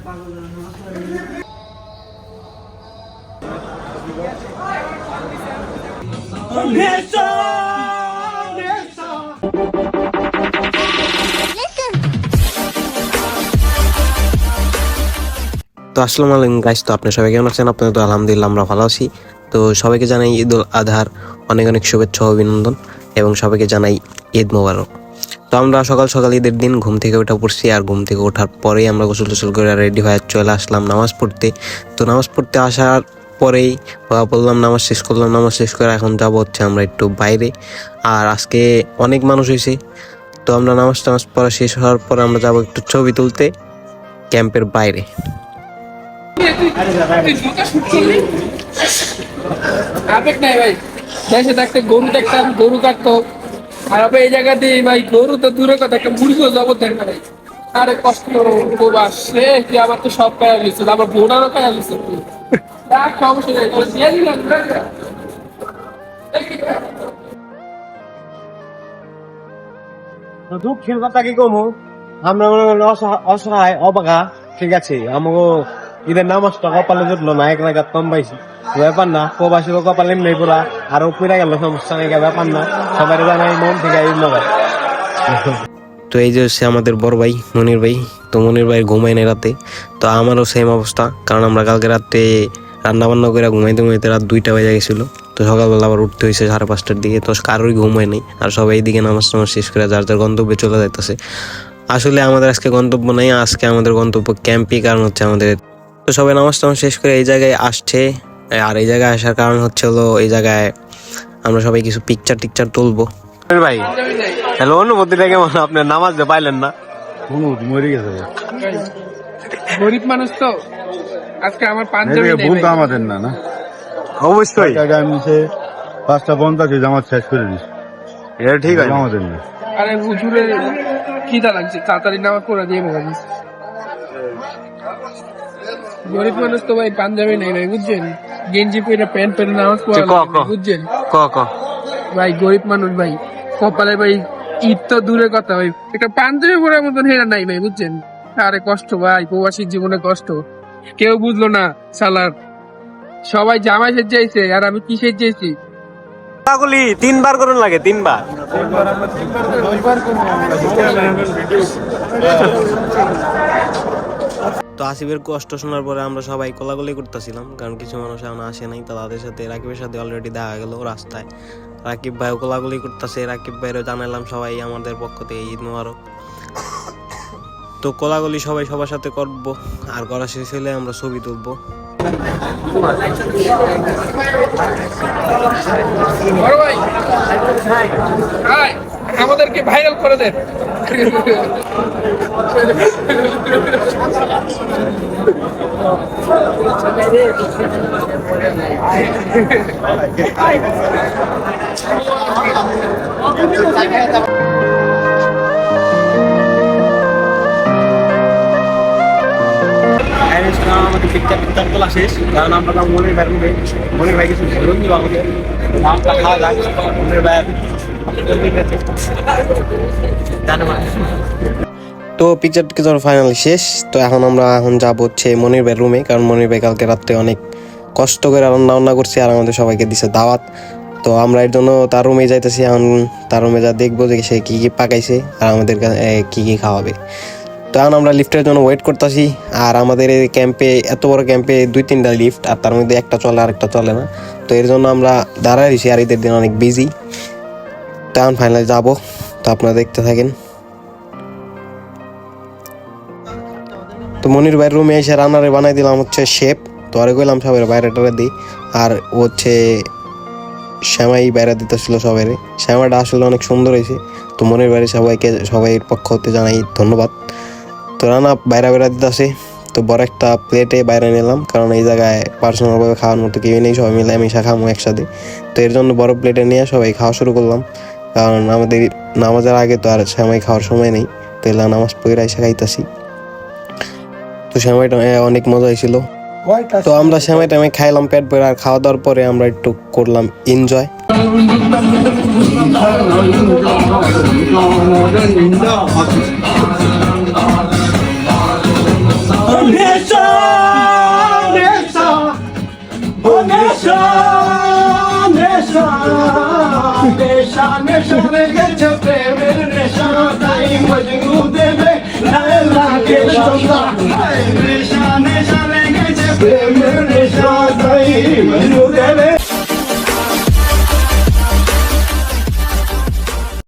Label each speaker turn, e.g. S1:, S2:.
S1: তো আসসালামু আলাইকুম গাইস, তো আপনারা সবাই কেমন আছেন? আপনাদের তো আলহামদুলিল্লাহ আমরা ভালো আছি। তো সবাইকে জানাই ঈদ উল আজহার অনেক অনেক শুভেচ্ছা ও অভিনন্দন, এবং সবাইকে জানাই ঈদ মোবারক। তো আমরা সকাল সকাল ঈদের দিন ঘুম থেকে উঠে পড়ছি, আর ঘুম থেকে ওঠার পরেই আমরা গোসল টোসল করে রেডি হয়ে চলে আসলাম নামাজ পড়তে। তো নামাজ পড়তে আসার পরেই বললাম নামাজ শেষ করলাম, নামাজ শেষ করে এখন যাবো হচ্ছে আমরা একটু বাইরে। আর আজকে অনেক মানুষ হয়েছে, তো আমরা নামাজ টামাজ পড়া শেষ হওয়ার পর আমরা যাবো একটু ছবি তুলতে ক্যাম্পের বাইরে।
S2: গরু দেখতাম, গরু কাটতো, আর এই জায়গাতে ভাই গরু তো দূরে কথা, একটা মুরগিও জবর দেন না। আরে কষ্ট প্রবাস রে, কি আবার তো সব পায়া গেছে, আবার বোনারও পায়া গেছে। সমস্যা
S3: দুঃখের কথা কি কমু, আমরা অসহায় অবাগা, ঠিক আছে। আমাকে ঈদের নামাজটা কপালে জুটলো না, 1 রাকাত কম পাইছি, ব্যাপার না। প্রবাসীর কপালে এমনি পুরা আরো পুরা গেল, সমস্যা নেই, ব্যাপার না। সবাই জানাই মন থেকে ঈদ মোবারক।
S1: তো এই যে হচ্ছে আমাদের বড় ভাই মনির ভাই। তো মনির ভাই ঘুমায় নাই রাতে, তো আমারও সেম অবস্থা, কারণ আমরা কালকে রাতে রান্না বান্না করে ঘুমাইতে ঘুমাইতে রাত 2টা বেজে গেছিলো। তো সকালবেলা আবার উঠতে হয়েছে 5:30টার দিকে, তো কারোরই ঘুম হয় নাই। আর সবাই এইদিকে নামাজ টামাজ শেষ করে যার যার গন্তব্যে চলে যাইতেছে। আসলে আমাদের আজকে গন্তব্য নাই, আজকে আমাদের গন্তব্য ক্যাম্পই, কারণ হচ্ছে আমাদের তো সবাই নামাজ টামাজ শেষ করে এই জায়গায় আসছে। আর এই জায়গায় আসার কারণ হচ্ছে হলো এই জায়গায় আমরা সবাই কিছু পিকচার টিকচার তুলবো।
S3: ভাই হ্যালো, অনুভূতিটা কেমন? আপনার নামাজ যে পাইলেন না? মরে গেছে,
S2: গরিব মানুষ তো। আজকে আমার পাঞ্জাবি ভুল তো আমাদের না, না
S3: অবশ্যই
S4: 5:50 জামাত শেষ করে দিস,
S3: এটা ঠিক আছে
S4: আমাদের না।
S2: আরে হুজুরে খিদা লাগছে, তাড়াতাড়ি নামাজ পড়া দিয়ে বলা দিস। গরিব মানুষ তো ভাই পাঞ্জাবি নেই ভাই, বুঝছেন? গেঞ্জি পরে প্যান্ট পরে নামাজ পড়া, বুঝছেন? ভাই গরিব মানুষ ভাই, কপালে ভাই ঈদ তো দূরের কথা ভাই, একটা পাঞ্জাবি পরার মতন হেরা নাই ভাই, বুঝছেন? আরে কষ্ট ভাই, প্রবাসীর জীবনে কষ্ট কেউ বুঝলো না সালার। সবাই জামাই সেজেছে, আর আমি কি সেজেছি?
S3: 3বার করুন লাগে, 3বার।
S1: তো আসিফের কষ্ট শোনার পরে আমরা সবাই কোলাকুলি করতেছিলাম, কারণ কিছু মানুষ এখন আসে নাই। তো তাদের সাথে রাকিবের সাথে অলরেডি দেখা গেল রাস্তায়। রাকিব ভাইও কোলাকুলি করতেছে, রাকিব ভাইরও জানালাম সবাই আমাদের পক্ষ থেকে ঈদ মোবারক। তো কোলাকুলি সবাই সবার সাথে করবো, আর করা শেষ হলে আমরা ছবি তুলবো।
S2: আমাদেরকে ভাইরাল করে দেন।
S3: আমাদের পিকচার তোলা শেষ, কারণ আমরা মনির ভাই রুমে, মনির ভাই কিছু ধরুন দিব আমাদের নামটা খাওয়া যাক। মনির ভাই
S1: তো পিকচার টিকচার ফাইনালি শেষ। তো এখন যাবো হচ্ছে মনির ভাইয়ের রুমে, কারণ মনির ভাই কালকে রাত্রে অনেক কষ্ট করে রান্না বান্না করছে, আর আমাদের সবাইকে দিছে দাওয়াত। তো আমরা এর জন্য তার রুমে যাইতেছি। এখন তার রুমে যা দেখবো যে সে কি কি পাকাইছে আর আমাদের কি কি খাওয়াবে। তো এখন আমরা লিফটের জন্য ওয়েট করতেছি। আর আমাদের এই ক্যাম্পে, এত বড় ক্যাম্পে 2-3টা লিফট, আর তার মধ্যে একটা চলে আর একটা চলে না। তো এর জন্য আমরা দাঁড়ায় দিছি, আর ঈদের দিন অনেক বিজি। তো এখন ফাইনালি যাবো, তো আপনারা দেখতে থাকেন। তো মনির ভাইয়ের রুমে এসে রান্নারে বানাই দিলাম হচ্ছে শেপ। তো আরে কইলাম সবাই বাইরে টারে দিই, আর ও হচ্ছে শ্যামাই বাইরে দিতেছিল সবাই। শ্যামাটা আসলে অনেক সুন্দর হয়েছে। তো মনির ভাইয়ের সবাই পক্ষ হতে জানাই ধন্যবাদ। তো রান্না বাইরে দিতেছে। তো বড় একটা প্লেটে বাইরে নিলাম, কারণ এই জায়গায় পার্সোনালভাবে খাওয়ার মতো কেউ নেই, সবাই মিলে আমি খাবো একসাথে। তো এর জন্য বড় প্লেটে নিয়ে সবাই খাওয়া শুরু করলাম, কারণ আমাদের নামাজের আগে তো আর শ্যামাই খাওয়ার সময় নেই। তো এলা নামাজ পড়ে এসে খাইতেছি। তো শ্যামাইটা অনেক মজা হয়েছিল। তো আমরা শ্যামাই টাইমে খাইলাম পেট ভরে, আর খাওয়া দাওয়ার পরে আমরা একটু করলাম এনজয়।
S3: নেশা নেশা লেগেছে প্রেমের নেশা তাই মজনু দেবে লাইলাকে সদা নেশা নেশা লেগেছে প্রেমের নেশা তাই মজনু দেবে